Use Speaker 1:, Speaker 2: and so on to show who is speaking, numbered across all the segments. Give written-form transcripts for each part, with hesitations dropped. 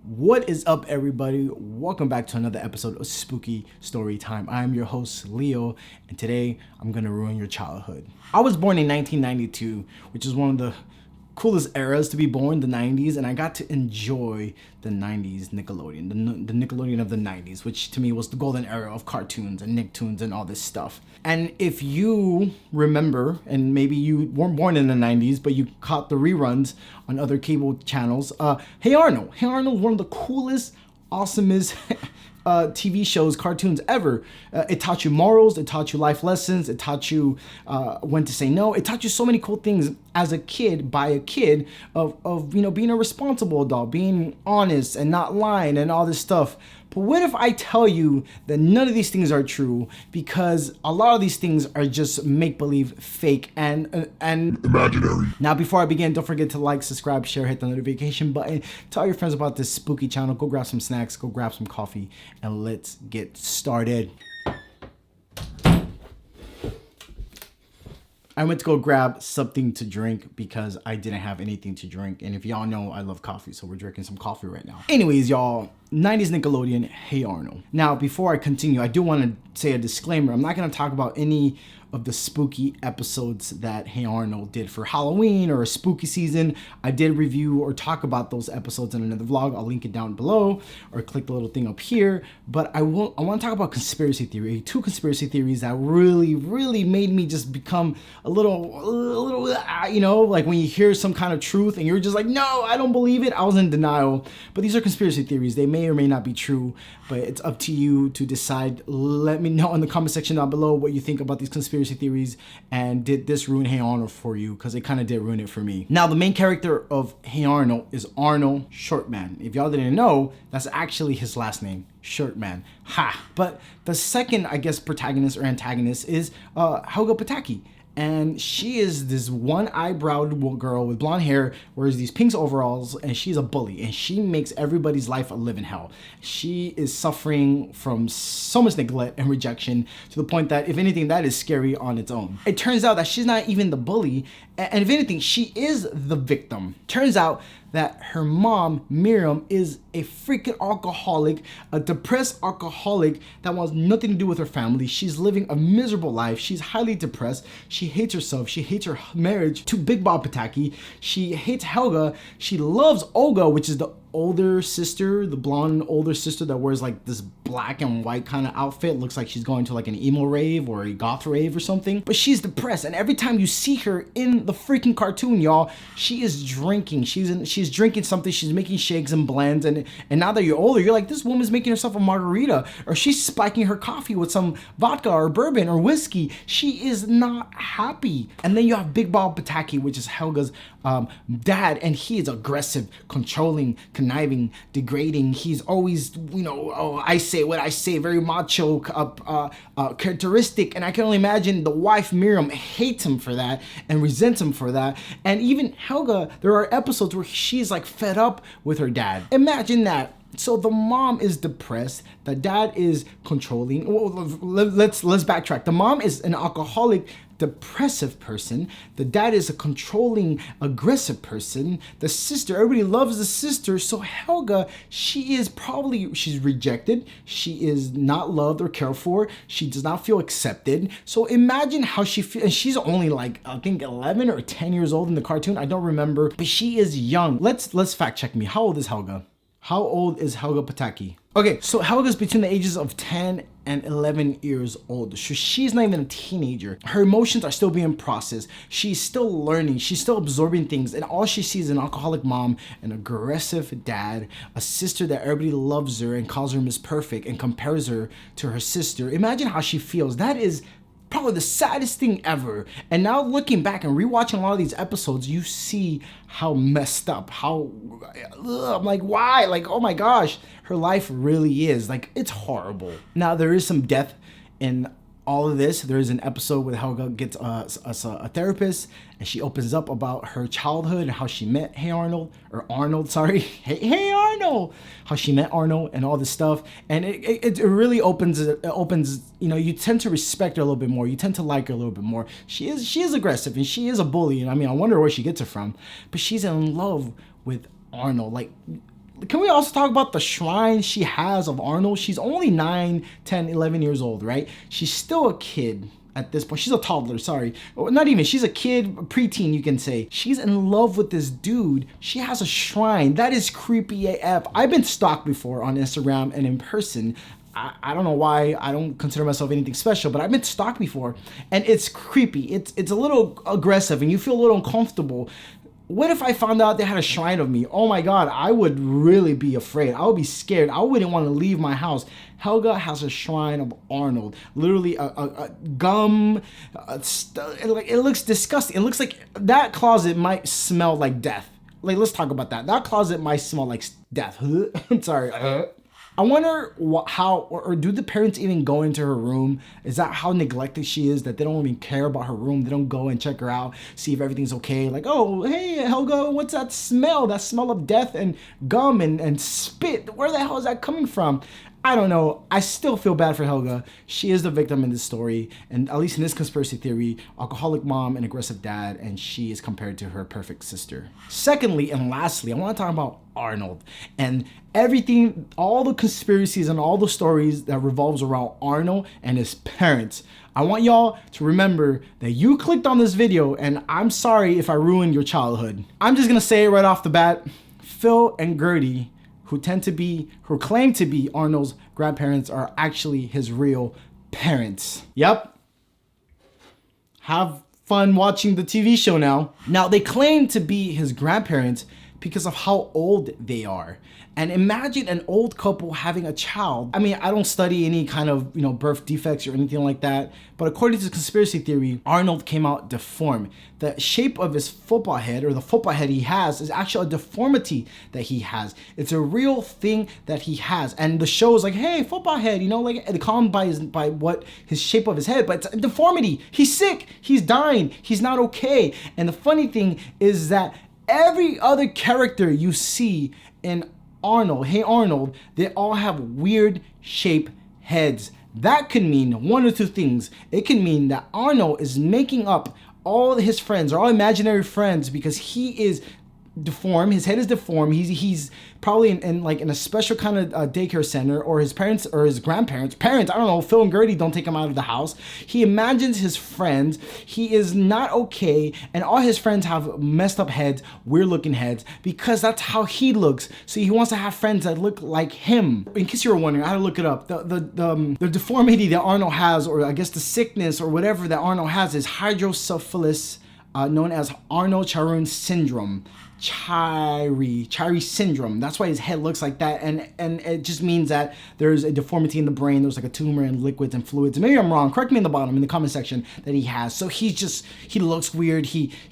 Speaker 1: What is up, everybody? Welcome back to another episode of Spooky Story Time. I am your host, Leo, and today I'm gonna ruin your childhood. I was born in 1992, which is one of the coolest eras to be born, the 90s, and I got to enjoy the 90s Nickelodeon, the Nickelodeon of the 90s, which to me was the golden era of cartoons and Nicktoons and all this stuff. And if you remember, and maybe you weren't born in the 90s, but you caught the reruns on other cable channels, Hey Arnold, one of the coolest, awesomest TV shows, cartoons ever. It taught you morals, it taught you life lessons, it taught you when to say no. It taught you so many cool things as a kid, by a kid, of being a responsible adult, being honest and not lying and all this stuff. But what if I tell you that none of these things are true, because a lot of these things are just make-believe, fake, and imaginary. Now, before I begin, don't forget to like, subscribe, share, hit the notification button. Tell your friends about this spooky channel. Go grab some snacks, go grab some coffee, and let's get started. I went to go grab something to drink because I didn't have anything to drink. And if y'all know, I love coffee, so we're drinking some coffee right now. Anyways, y'all, 90s Nickelodeon, Hey Arnold. Now, before I continue, I do want to say a disclaimer. I'm not going to talk about any of the spooky episodes that Hey Arnold did for Halloween or a spooky season. I did review or talk about those episodes in another vlog. I'll link it down below or click the little thing up here. But I want to talk about conspiracy theory, two conspiracy theories that really made me just become a little, like when you hear some kind of truth and you're just like, no, I don't believe it. I was in denial. But these are conspiracy theories. They may or may not be true, but it's up to you to decide. Let me know in the comment section down below what you think about these conspiracy theories, and did this ruin Hey Arnold for you? Because it kind of did ruin it for me. Now, the main character of Hey Arnold is Arnold Shortman. If y'all didn't know, that's actually his last name, Shortman. Ha! But the second, I guess, protagonist or antagonist is Helga Pataki. And she is this one-eyebrowed girl with blonde hair, wears these pink overalls, and she's a bully. And she makes everybody's life a living hell. She is suffering from so much neglect and rejection to the point that, if anything, that is scary on its own. It turns out that she's not even the bully, and if anything, she is the victim. Turns out that her mom, Miriam, is a freaking alcoholic, a depressed alcoholic that wants nothing to do with her family. She's living a miserable life. She's highly depressed. She hates herself. She hates her marriage to Big Bob Pataki. She hates Helga. She loves Olga, which is the older sister, the blonde older sister that wears like this black and white kind of outfit. Looks like she's going to like an emo rave or a goth rave or something. But she's depressed, and every time you see her in the freaking cartoon, y'all, she is drinking. She's drinking something. She's making shakes and blends, and now that you're older, you're like, this woman's making herself a margarita, or she's spiking her coffee with some vodka or bourbon or whiskey. She is not happy. And then you have Big Bob Pataki, which is Helga's dad, and he is aggressive, controlling, conniving, degrading. He's always, I say what I say, very macho, characteristic. And I can only imagine the wife Miriam hates him for that and resents him for that. And even Helga, there are episodes where she's like fed up with her dad. Imagine that. So the mom is depressed, the dad is controlling. Well, let's backtrack. The mom is an alcoholic, depressive person. The dad is a controlling, aggressive person. The sister, everybody loves the sister. So Helga, she's rejected. She is not loved or cared for. She does not feel accepted. So imagine how she feels. And she's only like, I think 11 or 10 years old in the cartoon. I don't remember, but she is young. Let's fact check me. How old is Helga? How old is Helga Pataki? Okay, so Helga's between the ages of 10 and 11 years old. So she's not even a teenager. Her emotions are still being processed. She's still learning. She's still absorbing things. And all she sees is an alcoholic mom, an aggressive dad, a sister that everybody loves her and calls her Miss Perfect and compares her to her sister. Imagine how she feels. That is probably the saddest thing ever. And now looking back and rewatching a lot of these episodes, you see how messed up, I'm like, why? Like, oh my gosh, her life really is like, it's horrible. Now there is some death in all of this. There's an episode where Helga gets a therapist, and she opens up about her childhood and how she met Arnold, sorry. Hey Arnold, how she met Arnold and all this stuff. And it really opens, you tend to respect her a little bit more. You tend to like her a little bit more. She is aggressive and she is a bully. And I mean, I wonder where she gets it from, but she's in love with Arnold. Like, can we also talk about the shrine she has of Arnold? She's only 9, 10, 11 years old, right? She's still a kid at this point. She's a toddler, sorry. Not even, she's a kid, a preteen, you can say. She's in love with this dude. She has a shrine. That is creepy AF. I've been stalked before on Instagram and in person. I don't know why. I don't consider myself anything special, but I've been stalked before, and it's creepy. It's a little aggressive, and you feel a little uncomfortable. What if I found out they had a shrine of me? Oh my God, I would really be afraid. I would be scared. I wouldn't want to leave my house. Helga has a shrine of Arnold. Literally a gum. It looks disgusting. It looks like that closet might smell like death. Like, let's talk about that. That closet might smell like death. I'm sorry. I wonder how, or do the parents even go into her room? Is that how neglected she is, that they don't even care about her room? They don't go and check her out, see if everything's okay. Like, oh, hey, Helga, what's that smell? That smell of death and gum and spit. Where the hell is that coming from? I don't know. I still feel bad for Helga. She is the victim in this story, and at least in this conspiracy theory, alcoholic mom and aggressive dad, and she is compared to her perfect sister. Secondly, and lastly, I want to talk about Arnold and everything, all the conspiracies and all the stories that revolves around Arnold and his parents. I want y'all to remember that you clicked on this video, and I'm sorry if I ruined your childhood. I'm just gonna say it right off the bat. Phil and Gertie, who claim to be Arnold's grandparents, are actually his real parents. Yep. Have fun watching the TV show now. Now, they claim to be his grandparents because of how old they are. And imagine an old couple having a child. I mean, I don't study any kind of, birth defects or anything like that, but according to the conspiracy theory, Arnold came out deformed. The shape of his football head, or the football head he has, is actually a deformity that he has. It's a real thing that he has. And the show is like, hey, football head, like they call him by his shape of his head, but it's a deformity. He's sick, he's dying, he's not okay. And the funny thing is that every other character you see in Arnold, Hey Arnold, they all have weird shaped heads. That could mean one or two things. It can mean that Arnold is making up all his friends, or all imaginary friends, because he is deformed. His head is deformed. He's probably in a special kind of daycare center, or his parents or his grandparents, I don't know, Phil and Gertie don't take him out of the house. He imagines his friends. He is not okay, and all his friends have messed up heads, weird looking heads, because that's how he looks. So he wants to have friends that look like him. In case you were wondering, I had to look it up. The deformity that Arnold has, or I guess the sickness or whatever that Arnold has, is hydrocephalus, known as Arnold-Chiari syndrome. Chiari syndrome. That's why his head looks like that, and it just means that there's a deformity in the brain. There's like a tumor in liquids and fluids. Maybe I'm wrong. Correct me in the bottom, in the comment section, that he has. So he looks weird.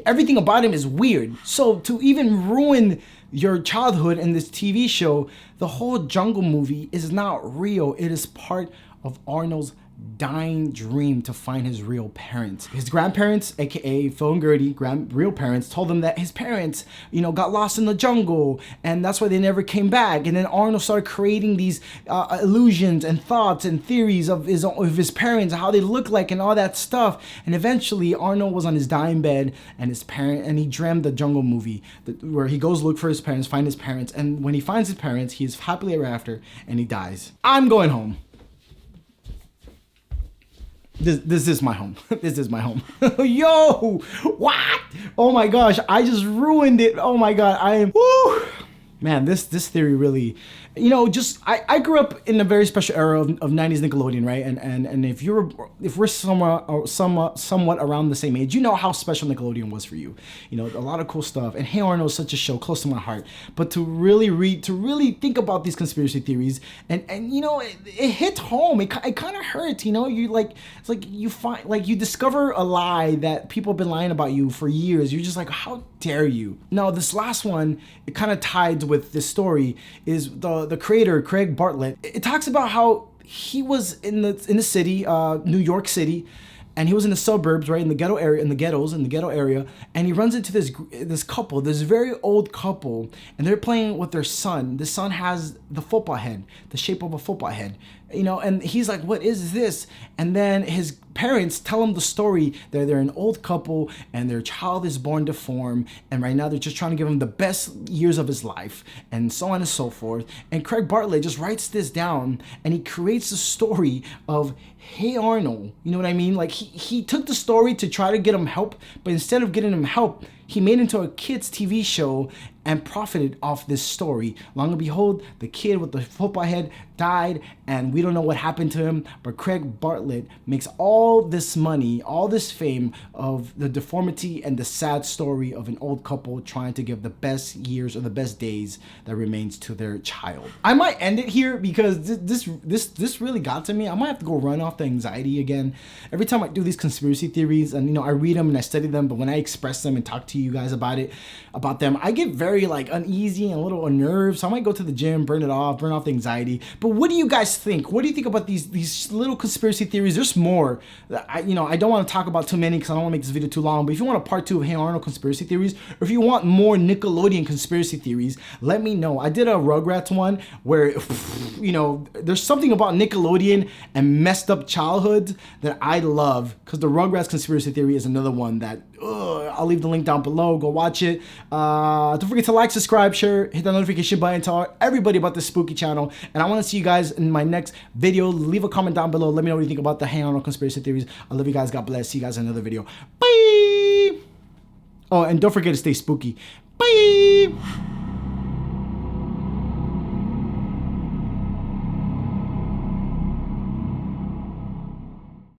Speaker 1: Everything about him is weird. So to even ruin your childhood in this TV show, the whole Jungle movie is not real. It is part of Arnold's dying dream to find his real parents. His grandparents, aka Phil and Gertie, real parents, told him that his parents, got lost in the jungle, and that's why they never came back. And then Arnold started creating these illusions and thoughts and theories of his parents, how they look like, and all that stuff. And eventually, Arnold was on his dying bed, and he dreamed the Jungle movie, where he goes look for his parents, find his parents, and when he finds his parents, he is happily ever after, and he dies. I'm going home. This is my home. This is my home. Yo, what? Oh my gosh, I just ruined it. Oh my God, man, this theory really, I grew up in a very special era of 90s Nickelodeon, right? And if we're somewhat around the same age, you know how special Nickelodeon was for you. A lot of cool stuff. And Hey Arnold is such a show close to my heart. But to really think about these conspiracy theories, and it hits home. It kind of hurts. It's like you discover a lie that people have been lying about you for years. You're just like, how dare you? Now, this last one, it kind of ties with this story, is the creator, Craig Bartlett. It talks about how he was in the city, New York City, and he was in the suburbs, right, in the ghetto area, in the ghetto area, and he runs into this couple, this very old couple, and they're playing with their son. The son has the football head, the shape of a football head, you know, and he's like, what is this? And then his parents tell him the story that they're an old couple and their child is born deformed, and right now they're just trying to give him the best years of his life, and so on and so forth. And Craig Bartlett just writes this down, and he creates a story of Hey Arnold. You know what I mean? Like he took the story to try to get him help, but instead of getting him help, he made it into a kids TV show and profited off this story. Long and behold, the kid with the football head died, and we don't know what happened to him, but Craig Bartlett makes all this money, all this fame of the deformity and the sad story of an old couple trying to give the best years or the best days that remains to their child. I might end it here because this really got to me. I might have to go run off the anxiety again. Every time I do these conspiracy theories, and you know, I read them and I study them, but when I express them and talk to you guys about them, I get very like uneasy and a little unnerved. So I might go to the gym, burn off the anxiety. But what do you guys think? What do you think about these little conspiracy theories? There's more. I don't want to talk about too many because I don't want to make this video too long. But if you want a part 2 of Hey Arnold conspiracy theories, or if you want more Nickelodeon conspiracy theories, let me know. I did a Rugrats one where, you know, there's something about Nickelodeon and messed up childhood that I love, because the Rugrats conspiracy theory is another one that I'll leave the link down below. Go watch it. Don't forget to like, subscribe, share, hit that notification button, tell everybody about this spooky channel. And I want to see you guys in my next video. Leave a comment down below. Let me know what you think about the Hey Arnold conspiracy theories. I love you guys. God bless. See you guys in another video. Bye. Oh, and don't forget to stay spooky. Bye.